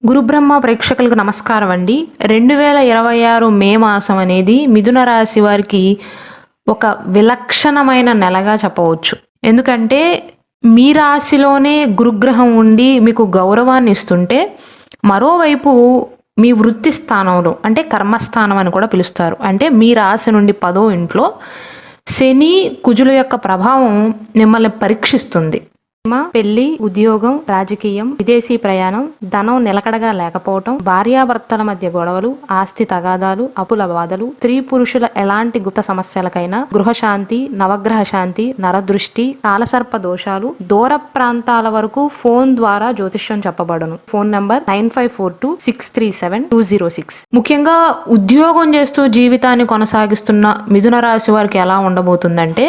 గురుబ్రహ్మ ప్రేక్షకులకు నమస్కారం అండి. 2026 మే మాసం అనేది మిథున రాశి వారికి ఒక విలక్షణమైన నెలగా చెప్పవచ్చు. ఎందుకంటే మీ రాశిలోనే గురుగ్రహం ఉండి మీకు గౌరవాన్ని ఇస్తుంటే, మరోవైపు మీ వృత్తి స్థానంలో అంటే కర్మస్థానం అని కూడా పిలుస్తారు. అంటే మీ రాశి నుండి 10వ ఇంట్లో శని కుజుల యొక్క ప్రభావం మిమ్మల్ని పరీక్షిస్తుంది. పెళ్లి, ఉద్యోగం, రాజకీయం, విదేశీ ప్రయాణం, ధనం నిలకడగా లేకపోవటం, భార్యాభర్తల మధ్య గొడవలు, ఆస్తి తగాదాలు, అప్పుల బాధలు, స్త్రీ పురుషుల ఎలాంటి గుప్త సమస్యలకైనా, గృహశాంతి, నవగ్రహ శాంతి, నరదృష్టి, కాలసర్ప దోషాలు, దూర ప్రాంతాల వరకు ఫోన్ ద్వారా జ్యోతిష్యం చెప్పబడును. Phone number 9542637206. ముఖ్యంగా ఉద్యోగం చేస్తూ జీవితాన్ని కొనసాగిస్తున్న మిథున రాశి వారికి ఎలా ఉండబోతుందంటే,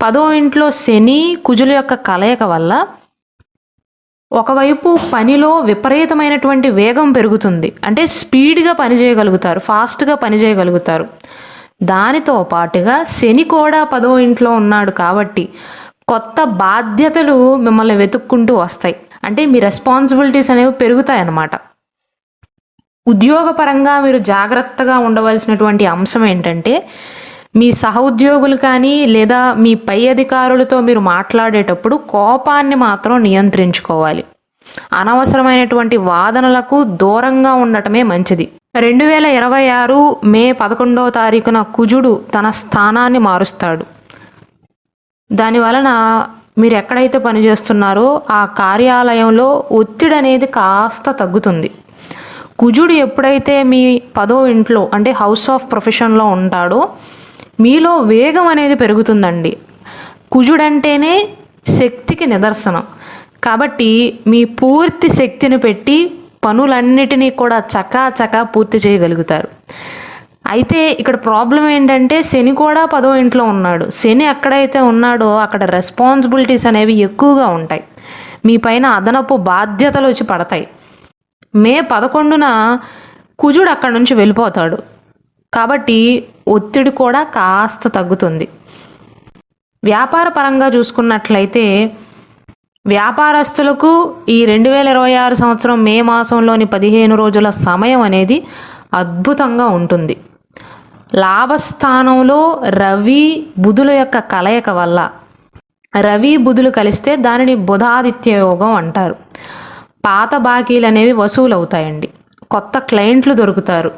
10వ ఇంట్లో శని కుజుల యొక్క కలయిక వల్ల ఒకవైపు పనిలో విపరీతమైనటువంటి వేగం పెరుగుతుంది. అంటే స్పీడ్గా పనిచేయగలుగుతారు, ఫాస్ట్గా పనిచేయగలుగుతారు. దానితో పాటుగా శని కూడా 10వ ఇంట్లో ఉన్నాడు కాబట్టి కొత్త బాధ్యతలు మిమ్మల్ని వెతుక్కుంటూ వస్తాయి. అంటే మీ రెస్పాన్సిబిలిటీస్ అనేవి పెరుగుతాయి అన్నమాట. ఉద్యోగపరంగా మీరు జాగ్రత్తగా ఉండవలసినటువంటి అంశం ఏంటంటే, మీ సహోద్యోగులు కానీ లేదా మీ పై అధికారులతో మీరు మాట్లాడేటప్పుడు కోపాన్ని మాత్రం నియంత్రించుకోవాలి. అనవసరమైనటువంటి వాదనలకు దూరంగా ఉండటమే మంచిది. 2026 మే 11వ తారీఖున కుజుడు తన స్థానాన్ని మారుస్తాడు. దానివలన మీరు ఎక్కడైతే పనిచేస్తున్నారో ఆ కార్యాలయంలో ఒత్తిడి అనేది కాస్త తగ్గుతుంది. కుజుడు ఎప్పుడైతే మీ 10వ ఇంట్లో అంటే హౌస్ ఆఫ్ ప్రొఫెషన్లో ఉంటాడో మీలో వేగం అనేది పెరుగుతుందండి. కుజుడంటేనే శక్తికి నిదర్శనం. కాబట్టి మీ పూర్తి శక్తిని పెట్టి పనులన్నిటినీ కూడా చకాచకా పూర్తి చేయగలుగుతారు. అయితే ఇక్కడ ప్రాబ్లం ఏంటంటే, శని కూడా 10వ ఇంట్లో ఉన్నాడు. శని ఎక్కడైతే ఉన్నాడో అక్కడ రెస్పాన్సిబిలిటీస్ అనేవి ఎక్కువగా ఉంటాయి. మీ పైన అదనపు బాధ్యతలు వచ్చి పడతాయి. మే 11న కుజుడు అక్కడ నుంచి వెళ్ళిపోతాడు. కాబట్టి ఒత్తిడి కూడా కాస్త తగ్గుతుంది. వ్యాపార పరంగా చూసుకున్నట్లయితే వ్యాపారస్తులకు ఈ 2026 సంవత్సరం మే మాసంలోని 15 రోజుల సమయం అనేది అద్భుతంగా ఉంటుంది. లాభస్థానంలో రవి బుధుల యొక్క కలయిక వల్ల, రవి బుధులు కలిస్తే దానిని బుధాదిత్య యోగం అంటారు. పాత బాకీలు అనేవి వసూలు అవుతాయండి. కొత్త క్లయింట్లు దొరుకుతారు.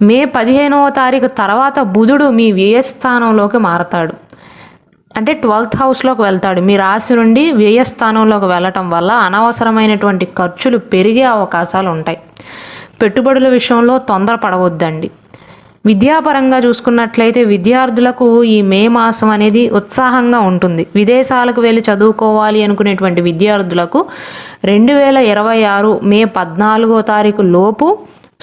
మే 15వ తారీఖు తర్వాత బుధుడు మీ వ్యయస్థానంలోకి మారతాడు. అంటే 12th హౌస్లోకి వెళ్తాడు. మీ రాశి నుండి వ్యయస్థానంలోకి వెళ్ళటం వల్ల అనవసరమైనటువంటి ఖర్చులు పెరిగే అవకాశాలు ఉంటాయి. పెట్టుబడుల విషయంలో తొందరపడవద్దండి. విద్యాపరంగా చూసుకున్నట్లయితే విద్యార్థులకు ఈ మే మాసం అనేది ఉత్సాహంగా ఉంటుంది. విదేశాలకు వెళ్ళి చదువుకోవాలి అనుకునేటువంటి విద్యార్థులకు 2026 మే 14వ తారీఖు లోపు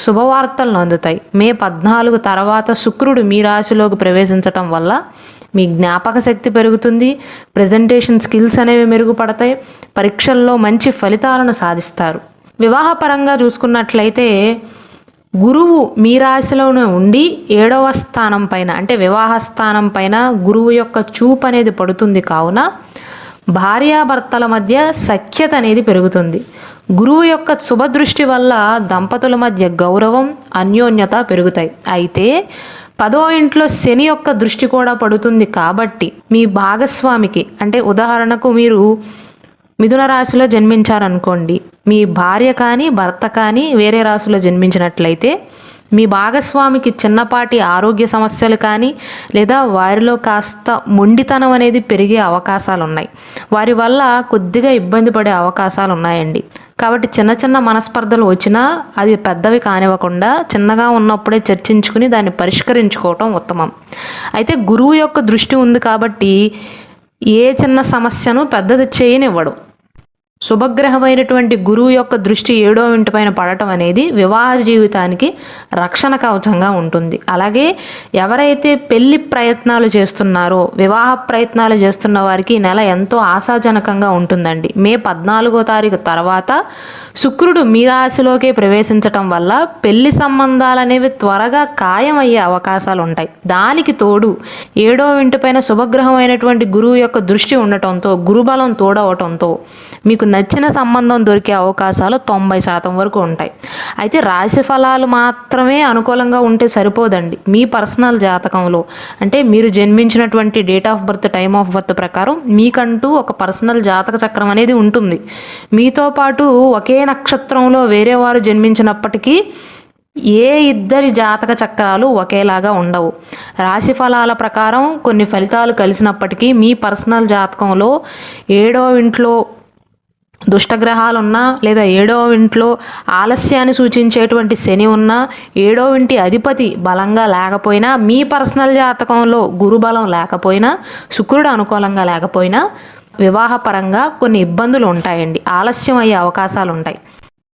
శుభవార్తలను అందుతాయి. మే 14 తర్వాత శుక్రుడు మీ రాశిలోకి ప్రవేశించటం వల్ల మీ జ్ఞాపక శక్తి పెరుగుతుంది. ప్రజెంటేషన్ స్కిల్స్ అనేవి మెరుగుపడతాయి. పరీక్షల్లో మంచి ఫలితాలను సాధిస్తారు. వివాహపరంగా చూసుకున్నట్లయితే గురువు మీ రాశిలోనే ఉండి 7వ స్థానం పైన అంటే వివాహ స్థానం పైన గురువు యొక్క చూపు అనేది పడుతుంది. కావున భార్యాభర్తల మధ్య సఖ్యత అనేది పెరుగుతుంది. గురువు యొక్క శుభదృష్టి వల్ల దంపతుల మధ్య గౌరవం, అన్యోన్యత పెరుగుతాయి. అయితే 10వ ఇంట్లో శని యొక్క దృష్టి కూడా పడుతుంది కాబట్టి మీ భాగస్వామికి, అంటే ఉదాహరణకు మీరు మిథున రాశిలో జన్మించారనుకోండి, మీ భార్య కానీ భర్త కానీ వేరే రాశిలో జన్మించినట్లయితే మీ భాగస్వామికి చిన్నపాటి ఆరోగ్య సమస్యలు కానీ లేదా వారిలో కాస్త మొండితనం అనేది పెరిగే అవకాశాలు ఉన్నాయి. వారి వల్ల కొద్దిగా ఇబ్బంది పడే అవకాశాలు ఉన్నాయండి. కాబట్టి చిన్న చిన్న మనస్పర్ధలు వచ్చినా అది పెద్దవి కానివ్వకుండా చిన్నగా ఉన్నప్పుడే చర్చించుకుని దాన్ని పరిష్కరించుకోవటం ఉత్తమం. అయితే గురువు యొక్క దృష్టి ఉంది కాబట్టి ఏ చిన్న సమస్యను పెద్దది చేయనివ్వడు. శుభగ్రహమైనటువంటి గురువు యొక్క దృష్టి 7వ ఇంటి పైన పడటం అనేది వివాహ జీవితానికి రక్షణ కవచంగా ఉంటుంది. అలాగే ఎవరైతే పెళ్లి ప్రయత్నాలు చేస్తున్నారో, వివాహ ప్రయత్నాలు చేస్తున్న వారికి ఈ నెల ఎంతో ఆశాజనకంగా ఉంటుందండి. మే 14వ తారీఖు తర్వాత శుక్రుడు మీ రాశిలోకి ప్రవేశించటం వల్ల పెళ్లి సంబంధాలు అనేవి త్వరగా ఖాయమయ్యే అవకాశాలు ఉంటాయి. దానికి తోడు 7వ ఇంటి పైన శుభగ్రహమైనటువంటి గురువు యొక్క దృష్టి ఉండటంతో, గురుబలం తోడవటంతో మీకు నచ్చిన సంబంధం దొరికే అవకాశాలు 90% వరకు ఉంటాయి. అయితే రాశి ఫలాలు మాత్రమే అనుకూలంగా ఉంటే సరిపోదండి. మీ పర్సనల్ జాతకంలో అంటే మీరు జన్మించినటువంటి date of birth, time of birth ప్రకారం మీకంటూ ఒక పర్సనల్ జాతక చక్రం అనేది ఉంటుంది. మీతో పాటు ఒకే నక్షత్రంలో వేరే వారు జన్మించినప్పటికీ ఏ ఇద్దరి జాతక చక్రాలు ఒకేలాగా ఉండవు. రాశి ఫలాల ప్రకారం కొన్ని ఫలితాలు కలిసినప్పటికీ మీ పర్సనల్ జాతకంలో 7వ ఇంట్లో దుష్టగ్రహాలు ఉన్నా, లేదా 7వ ఇంట్లో ఆలస్యాన్ని సూచించేటువంటి శని ఉన్నా, 7వ ఇంటి అధిపతి బలంగా లేకపోయినా, మీ పర్సనల్ జాతకంలో గురుబలం లేకపోయినా, శుక్రుడు అనుకూలంగా లేకపోయినా వివాహపరంగా కొన్ని ఇబ్బందులు ఉంటాయండి. ఆలస్యం అయ్యే అవకాశాలు ఉంటాయి.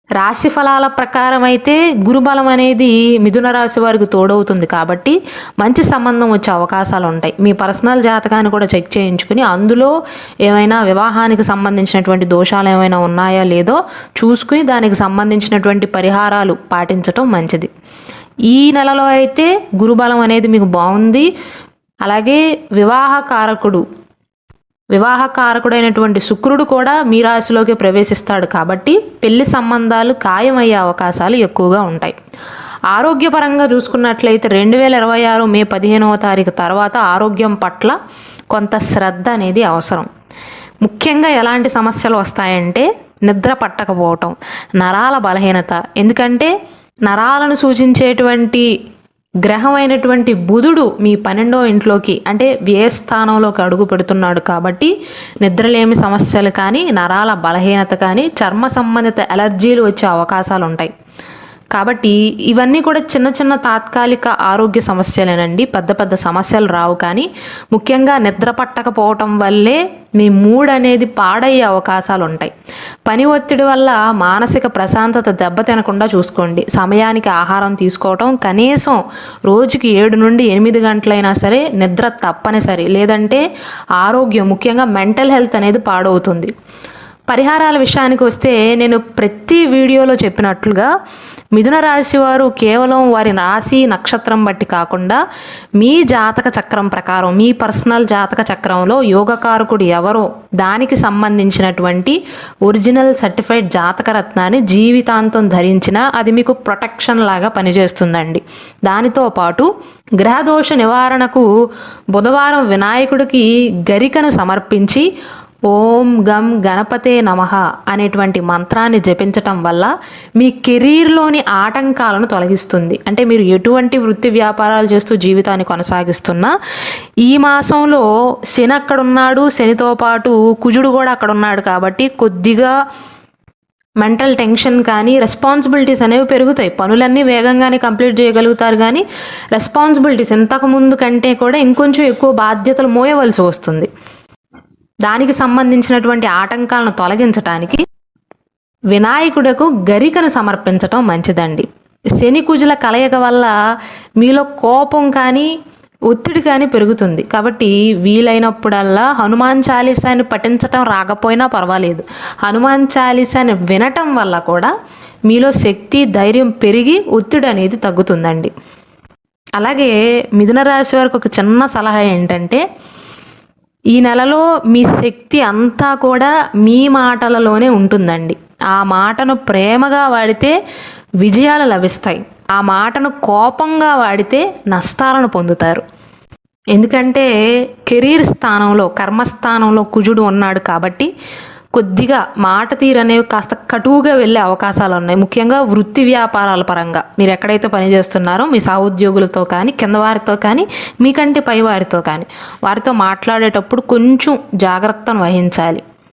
రాశి ఫలాల ప్రకారం అయితే గురుబలం అనేది మిథున రాశి వారికి తోడవుతుంది కాబట్టి మంచి సంబంధం వచ్చే అవకాశాలు ఉంటాయి. మీ పర్సనల్ జాతకాన్ని కూడా చెక్ చేయించుకుని అందులో ఏమైనా వివాహానికి సంబంధించినటువంటి దోషాలు ఏమైనా ఉన్నాయా లేదో చూసుకుని దానికి సంబంధించినటువంటి పరిహారాలు పాటించటం మంచిది. ఈ నెలలో అయితే గురుబలం అనేది మీకు బాగుంది. అలాగే వివాహకారకుడైనటువంటి శుక్రుడు కూడా మీ రాశిలోకి ప్రవేశిస్తాడు కాబట్టి పెళ్లి సంబంధాలు ఖాయమయ్యే అవకాశాలు ఎక్కువగా ఉంటాయి. ఆరోగ్యపరంగా చూసుకున్నట్లయితే 2026 మే 15వ తారీఖు తర్వాత ఆరోగ్యం పట్ల కొంత శ్రద్ధ అనేది అవసరం. ముఖ్యంగా ఎలాంటి సమస్యలు వస్తాయంటే నిద్ర పట్టకపోవటం, నరాల బలహీనత. ఎందుకంటే నరాలను సూచించేటువంటి గ్రహమైనటువంటి బుధుడు మీ 12వ ఇంట్లోకి అంటే వ్యయస్థానంలోకి అడుగు పెడుతున్నాడు కాబట్టి నిద్రలేమి సమస్యలు కానీ, నరాల బలహీనత కానీ, చర్మ సంబంధిత అలర్జీలు వచ్చే అవకాశాలు ఉంటాయి. కాబట్టి ఇవన్నీ కూడా చిన్న చిన్న తాత్కాలిక ఆరోగ్య సమస్యలేనండి, పెద్ద పెద్ద సమస్యలు రావు. కానీ ముఖ్యంగా నిద్ర పట్టకపోవటం వల్లే మీ మూడ్ అనేది పాడయ్యే అవకాశాలు ఉంటాయి. పని ఒత్తిడి వల్ల మానసిక ప్రశాంతత దెబ్బతినకుండా చూసుకోండి. సమయానికి ఆహారం తీసుకోవటం, కనీసం రోజుకి 7 నుండి 8 గంటలైనా సరే నిద్ర తప్పనిసరి. లేదంటే ఆరోగ్యం ముఖ్యంగా మెంటల్ హెల్త్ అనేది పాడవుతుంది. పరిహారాల విషయానికి వస్తే నేను ప్రతి వీడియోలో చెప్పినట్లుగా మిథున రాశి వారు కేవలం వారి రాశి నక్షత్రం బట్టి కాకుండా మీ జాతక చక్రం ప్రకారం, మీ పర్సనల్ జాతక చక్రంలో యోగకారకుడు ఎవరో దానికి సంబంధించినటువంటి ఒరిజినల్ సర్టిఫైడ్ జాతక రత్నాన్ని జీవితాంతం ధరించినా అది మీకు ప్రొటెక్షన్ లాగా పనిచేస్తుందండి. దానితో పాటు గ్రహదోష నివారణకు బుధవారం వినాయకుడికి గరికను సమర్పించి ఓం గం గణపతే నమః అనేటువంటి మంత్రాన్ని జపించటం వల్ల మీ కెరీర్లోని ఆటంకాలను తొలగిస్తుంది. అంటే మీరు ఎటువంటి వృత్తి వ్యాపారాలు చేస్తూ జీవితాన్ని కొనసాగిస్తున్నా ఈ మాసంలో శని అక్కడున్నాడు, శనితో పాటు కుజుడు కూడా అక్కడ ఉన్నాడు కాబట్టి కొద్దిగా మెంటల్ టెన్షన్ కానీ రెస్పాన్సిబిలిటీస్ అనేవి పెరుగుతాయి. పనులన్నీ వేగంగానే కంప్లీట్ చేయగలుగుతారు కానీ రెస్పాన్సిబిలిటీస్ ఇంతకుముందు కంటే కూడా ఇంకొంచెం ఎక్కువ బాధ్యతలు మోయవలసి వస్తుంది. దానికి సంబంధించినటువంటి ఆటంకాలను తొలగించడానికి వినాయకుడకు గరికను సమర్పించటం మంచిదండి. శని కుజుల కలయిక వల్ల మీలో కోపం కానీ ఒత్తిడి కానీ పెరుగుతుంది. కాబట్టి వీలైనప్పుడల్లా హనుమాన్ చాలీసాని పఠించటం రాకపోయినా పర్వాలేదు, హనుమాన్ చాలీసాని వినటం వల్ల కూడా మీలో శక్తి, ధైర్యం పెరిగి ఒత్తిడి అనేది తగ్గుతుందండి. అలాగే మిథున రాశి వారికి ఒక చిన్న సలహా ఏంటంటే ఈ నెలలో మీ శక్తి అంతా కూడా మీ మాటలలోనే ఉంటుందండి. ఆ మాటను ప్రేమగా వాడితే విజయాలు లభిస్తాయి. ఆ మాటను కోపంగా వాడితే నష్టాలను పొందుతారు. ఎందుకంటే కెరీర్ స్థానంలో, కర్మస్థానంలో కుజుడు ఉన్నాడు కాబట్టి కొద్దిగా మాట తీరు అనేవి కాస్త కటువుగా వెళ్ళే అవకాశాలు ఉన్నాయి. ముఖ్యంగా వృత్తి వ్యాపారాల పరంగా మీరు ఎక్కడైతే పనిచేస్తున్నారో మీ సహోద్యోగులతో కానీ, కింద వారితో కానీ, మీకంటే పై వారితో కానీ వారితో మాట్లాడేటప్పుడు కొంచెం జాగ్రత్తను వహించాలి.